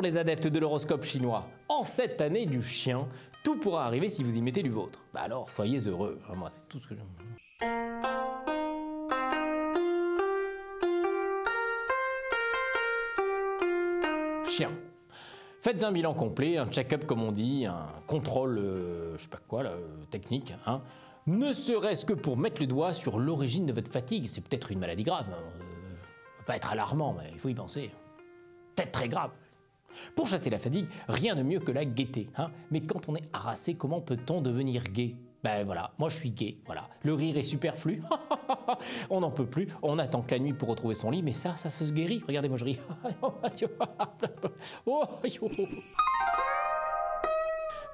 les adeptes de l'horoscope chinois. En cette année du chien, tout pourra arriver si vous y mettez du vôtre. Bah alors, soyez heureux. Moi, c'est tout ce que j'aime. Chien. Faites un bilan complet, un check-up comme on dit, un contrôle, je sais pas quoi, là, technique, hein. Ne serait-ce que pour mettre le doigt sur l'origine de votre fatigue. C'est peut-être une maladie grave, hein. Pas être alarmant, mais il faut y penser. Peut-être très grave. Pour chasser la fatigue, rien de mieux que la gaieté, hein. Mais quand on est harassé, comment peut-on devenir gai? Ben voilà, moi je suis gai, voilà. Le rire est superflu, on n'en peut plus, on attend que la nuit pour retrouver son lit, mais ça se guérit. Regardez, moi je ris.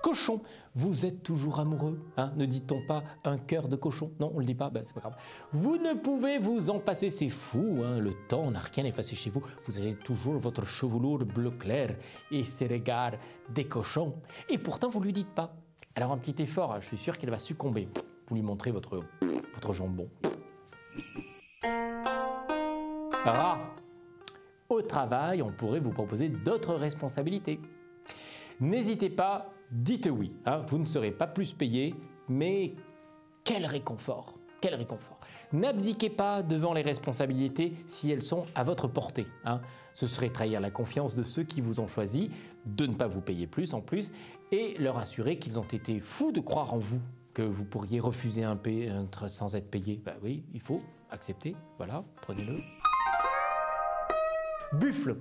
Cochon, vous êtes toujours amoureux, hein? Ne dit-on pas un cœur de cochon? Non, on le dit pas, ben c'est pas grave. Vous ne pouvez vous en passer, c'est fou, hein? Le temps n'a rien effacé chez vous. Vous avez toujours votre chevelure bleu clair et ces regards des cochons. Et pourtant, vous lui dites pas. Alors un petit effort, je suis sûr qu'elle va succomber. Vous lui montrez votre jambon. Au travail, on pourrait vous proposer d'autres responsabilités. N'hésitez pas, dites oui, hein, vous ne serez pas plus payé, mais quel réconfort, quel réconfort. N'abdiquez pas devant les responsabilités si elles sont à votre portée, hein. Ce serait trahir la confiance de ceux qui vous ont choisi, de ne pas vous payer plus en plus, et leur assurer qu'ils ont été fous de croire en vous, que vous pourriez refuser un sans être payé. Ben oui, il faut accepter, voilà, prenez-le. Buffle.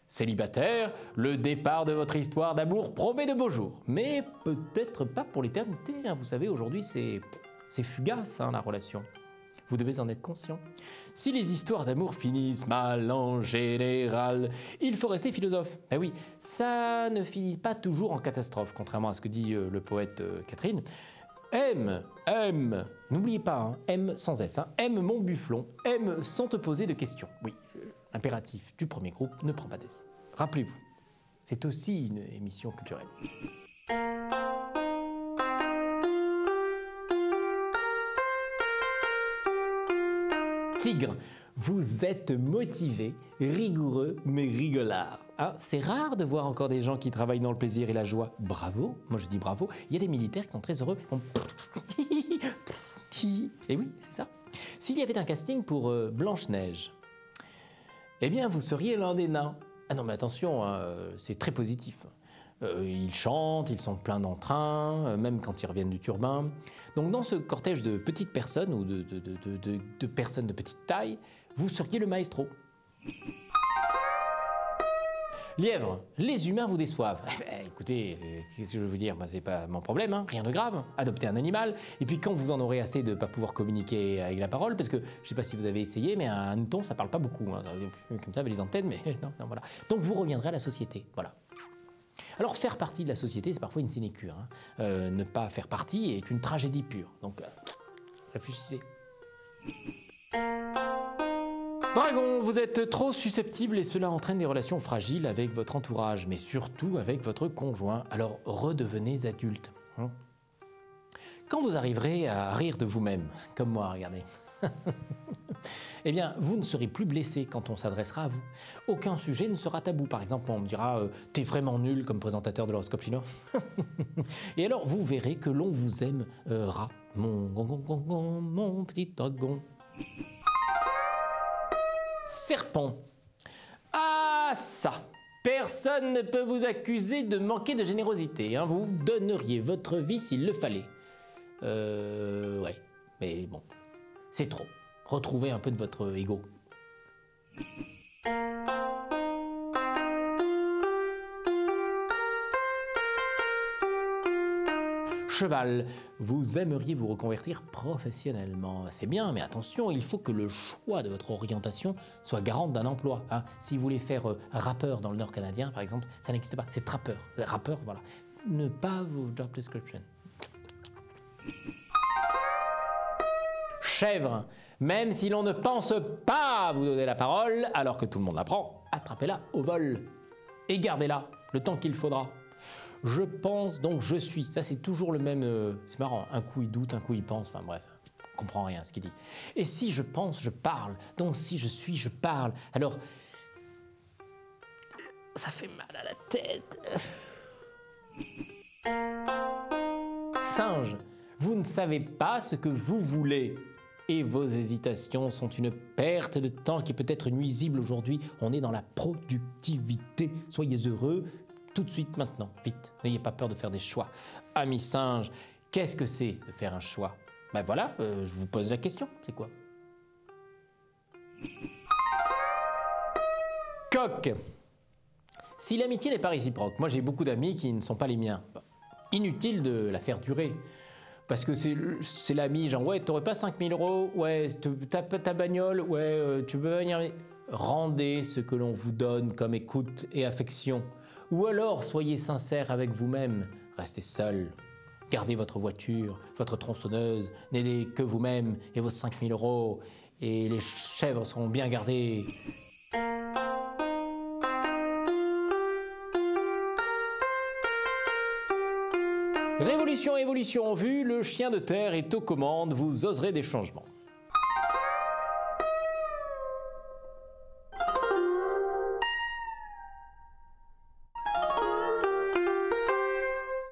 Célibataire, le départ de votre histoire d'amour promet de beaux jours, mais peut-être pas pour l'éternité, hein. Vous savez, aujourd'hui c'est fugace, hein, la relation. Vous devez en être conscient. Si les histoires d'amour finissent mal en général, il faut rester philosophe. Ben oui, ça ne finit pas toujours en catastrophe, contrairement à ce que dit le poète Catherine. Aime, n'oubliez pas, hein, aime sans S, hein, aime mon bufflon, aime sans te poser de questions. Oui, l'impératif du premier groupe ne prend pas d'S. Rappelez-vous, c'est aussi une émission culturelle. Tigre, vous êtes motivé, rigoureux, mais rigolard. Hein, c'est rare de voir encore des gens qui travaillent dans le plaisir et la joie. Bravo, moi je dis bravo. Il y a des militaires qui sont très heureux. Et oui, c'est ça. S'il y avait un casting pour Blanche-Neige, eh bien vous seriez l'un des nains. Ah non mais attention, hein, c'est très positif. Ils chantent, ils sont pleins d'entrain, même quand ils reviennent du turbin. Donc dans ce cortège de petites personnes ou de personnes de petite taille, vous seriez le maestro. Lièvre, les humains vous déçoivent. Écoutez, qu'est-ce que je veux dire, c'est pas mon problème, hein, rien de grave. Adoptez un animal, et puis quand vous en aurez assez de ne pas pouvoir communiquer avec la parole, parce que je ne sais pas si vous avez essayé, mais un hanneton ça parle pas beaucoup, hein, comme ça avec les antennes, mais non, voilà. Donc vous reviendrez à la société, voilà. Alors faire partie de la société, c'est parfois une sinécure, hein. Ne pas faire partie est une tragédie pure, donc réfléchissez. Dragon, vous êtes trop susceptible et cela entraîne des relations fragiles avec votre entourage, mais surtout avec votre conjoint, alors redevenez adulte. Hein. Quand vous arriverez à rire de vous-même, comme moi, regardez, eh bien, vous ne serez plus blessé quand on s'adressera à vous. Aucun sujet ne sera tabou. Par exemple, on me dira « t'es vraiment nul comme présentateur de l'horoscope chinois ». Et alors, vous verrez que l'on vous aimera. Mon petit dragon. Serpent. Ah ça, personne ne peut vous accuser de manquer de générosité, hein. Vous donneriez votre vie s'il le fallait. Ouais, mais bon, c'est trop. Retrouvez un peu de votre ego. Cheval, vous aimeriez vous reconvertir professionnellement. C'est bien, mais attention, il faut que le choix de votre orientation soit garante d'un emploi. Hein. Si vous voulez faire rappeur dans le Nord canadien, par exemple, ça n'existe pas. C'est trappeur. Rappeur, voilà. Ne pas vos job description. Chèvre, même si l'on ne pense pas vous donner la parole, alors que tout le monde la prend, attrapez-la au vol et gardez-la le temps qu'il faudra. Je pense, donc je suis. Ça, c'est toujours le même... c'est marrant, un coup il doute, un coup il pense, enfin bref, on comprend rien à ce qu'il dit. Et si je pense, je parle. Donc si je suis, je parle. Alors, Ça fait mal à la tête. Singe, vous ne savez pas ce que vous voulez. Et vos hésitations sont une perte de temps qui peut être nuisible aujourd'hui. On est dans la productivité. Soyez heureux tout de suite maintenant. Vite, n'ayez pas peur de faire des choix. Ami singe, qu'est-ce que c'est de faire un choix? Ben voilà, je vous pose la question. C'est quoi? Coq. Si l'amitié n'est pas réciproque, moi j'ai beaucoup d'amis qui ne sont pas les miens. Inutile de la faire durer. Parce que c'est l'ami, genre, ouais, t'aurais pas 5 000 €, ouais, t'as pas ta bagnole, ouais, tu peux venir. Rendez ce que l'on vous donne comme écoute et affection. Ou alors, soyez sincère avec vous-même, restez seul. Gardez votre voiture, votre tronçonneuse, n'aidez que vous-même et vos 5 000 €, et les chèvres seront bien gardées. Révolution, évolution en vue, le chien de terre est aux commandes, vous oserez des changements.